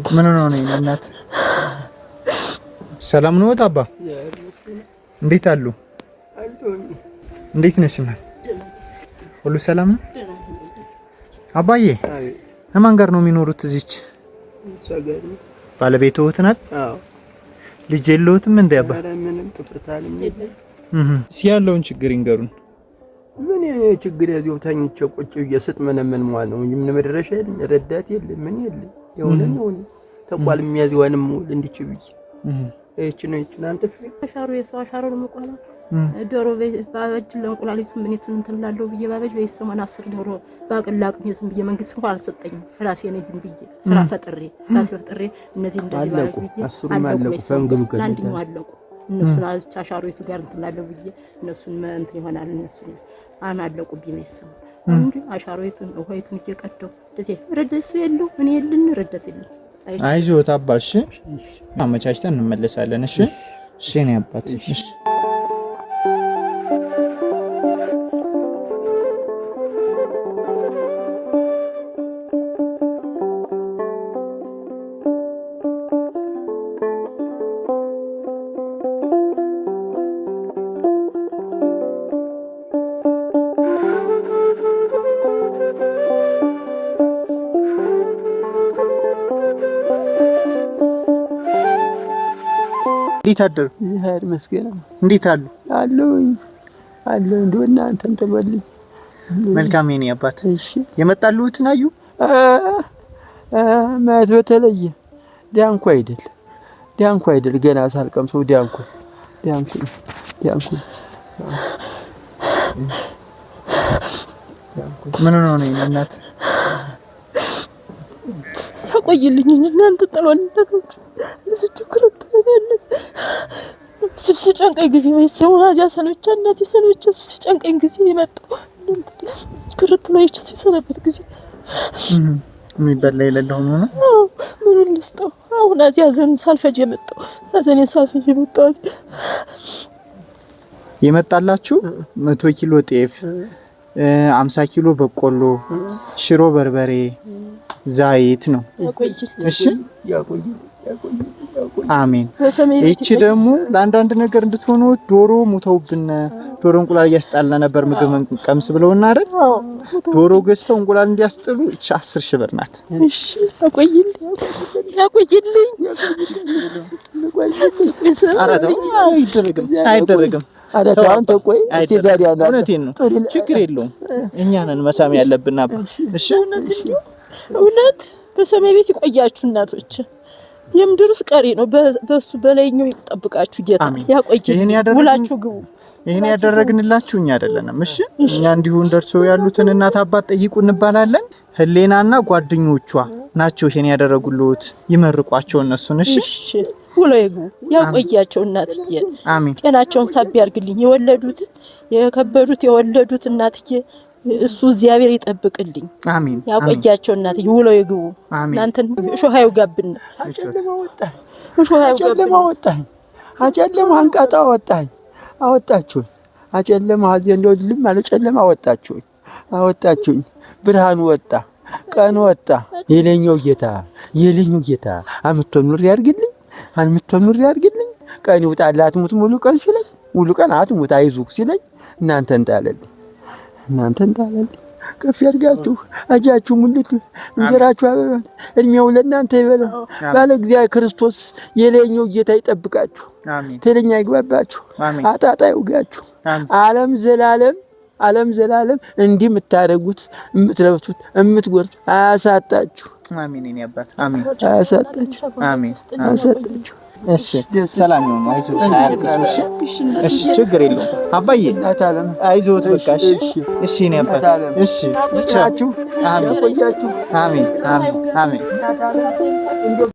ምን ነው እናት? ሰላም ነው አባ? እንዴት አሉ? እንዴት ነሽ? ሁሉ ሰላም ነው? አባዬ ከማን ጋር ነው የሚኖሩት እዚች? ባለቤትዎት ናት? አዎ። ልጅ የለዎትም እንዴ አባ? ምንም ጥፍርታልም ያለውን ችግር ይንገሩን። ምን ችግር ያለው ታኝቼ ቁጭ እየስጥ ምን ማለት ነው? ምን መድረሻ የለም፣ ረዳት የለም፣ ምን የለም። የሆነ ተቋል የሚያዝዋንም እንዲች ብዬ እቺ አንተ አሻሮ የሰው አሻሮ ነው መቆላ ዶሮ ባበጅ ለእንቁላሊት ምን ይቱን እንትላለው ብዬ ባበጅ በይሰማን 10 ዶሮ ባቅላቅም ዝም ብዬ መንግስት እንኳን አልሰጠኝም። ራሴ ነኝ ዝም ብዬ ስራ ፈጥሬ ራሴ ፈጥሬ እነዚህ እንደዚህ ባለቁ አለቁ ፈንግሉ አንድኛው አለቁ። እነሱን አሻሮይቱ ጋር እንትላለው ብዬ እነሱን እንትን ይሆናል እነሱን አናለቁ ቢመሰም እንዴ አሻሮይቱን ወይቱን እየቀደው እንደዚህ ረደሱ የለው ምን የለን ረደት የለም። አይዞት አባሽ አመቻችተን እንመለሳለን። እሺ እሺ ነው አባት። እሺ እንዴት አደሩ? ይሄር መስገን እንዴት አሉ? አሉ እንደውና አንተም ተበልኝ። መልካም የኔ አባት። እሺ የመጣሉትን አዩ? ማለት በተለየ ዳንኩ አይደል ገና ሳልቀምሰው ዳንኩ ምን ነው እናት? ያቆይልኝ እናንተ ጠሎነቶች ለዚህ ስብስ ጨንቀኝ ጊዜ ወይሰው አዚያ ሰኖች እናቴ ሰኖች ስብስ ጨንቀኝ ጊዜ የመጣው ክርት ላይ ሲሰነበት ጊዜ የሚበላ የሌለው ነው። ምን ልስጠው አሁን አዚያ ዘን ሳልፈጅ የመጣው የመጣላችሁ 100 ኪሎ ጤፍ 50 ኪሎ በቆሎ ሽሮ በርበሬ ዘይት ነው። እሺ አሜን። እቺ ደግሞ ለአንዳንድ ነገር እንድትሆኑ ዶሮ ሙተውብን ዶሮ እንቁላል ያስጣላ ነበር ምግብ ቀምስ ብለውና አይደል? ዶሮ ገዝተው እንቁላል እንዲያስጥሉ እቺ 10 ሺህ ብር ናት። እሺ ያቆይልኝ። አይደረግም። አዳታ አንተ ቆይ እስቲ ዛሬ አላ እውነቴን ነው። ችግር የለውም። እኛ ነን መሳም ያለብን አባ። እሺ እውነት በሰማይ ቤት ይቆያችሁ እናቶች። የምድርስ ቀሪ ነው። በሱ በላይኛው ይጠብቃችሁ ጌታ ያቆይልኝ። ውላችሁ ግቡ። ይሄን ያደረግንላችሁ እኛ አይደለንም። እሺ እኛ እንዲሁ እንደርሶ ያሉትን እናት አባት ጠይቁ እንባላለን። ህሌናና ጓደኞቿ ናቸው ይሄን ያደረጉልዎት። ይመርቋቸው እነሱን። እሺ ውለው ይግቡ። ያቆያቸው እናትዬ። አሜን። ጤናቸውን ሳቢ ያርግልኝ። የወለዱት እናትዬ እሱ እግዚአብሔር ይጠብቅልኝ። አሜን። ያቆያቸው እናትዬ። ውለው ይግቡ። እናንተን ሾሃዩ ጋብን አጨለማ አንቃጣ አወጣችሁኝ። አጨለማ እንደው ልም ማለት ጨለማ አወጣችሁኝ። ብርሃን ወጣ፣ ቀን ወጣ። የለኛው ጌታ አምጥቶ ኑር ያርግልኝ። ቀን ይውጣላት ሙት ሙሉ ቀን ሲለኝ ሙሉ ቀን አትሙት አይዙክ ሲለኝ እናንተን ጣለልኝ። ከፍ ያርጋችሁ አጃችሁ ሙልት እንጀራችሁ አበባ እድሜው ለእናንተ ይበለው። ባለ እግዚአብሔር ክርስቶስ የለኛው ጌታ ይጠብቃችሁ። አሜን። ተለኛ ይግባባችሁ። አጣጣ ይውጋችሁ። ዓለም ዘላለም እንዲህ የምታረጉት የምትለብቱት የምትጎርቱት አያሳጣችሁ። አሜን። እኔ አባት አሜን። አያሳጣችሁ። አሜን። አያሳጣችሁ። እሺ ሰላም ይሁን። አይዞህ አያልቅሱ። እሺ ችግር የለውም አባዬ። አይዞህ በቃ እሺ እኔ አባት እሺ ቻችሁ። አሜን። አሜን።